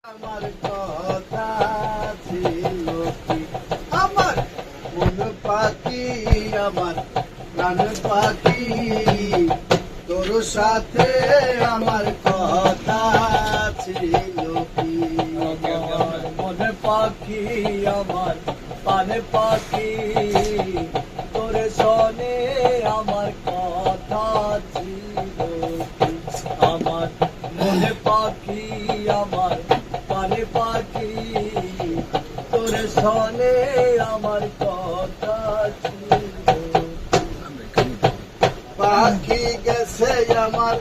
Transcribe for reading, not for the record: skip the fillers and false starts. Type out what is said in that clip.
আমার কথা ছিল কি, আমার মন পাখি, আমার প্রাণ পাখি, তোর সাথে আমার কথা ছিল কি। আমার মন পাখি, আমার প্রাণ পাখি, তোর সনে আমার কথা ছিল কি। আমার মন পাখি, আমার পানে পাখি, তোর সনে আমার কথা ছিল। পাখি গেছে আমার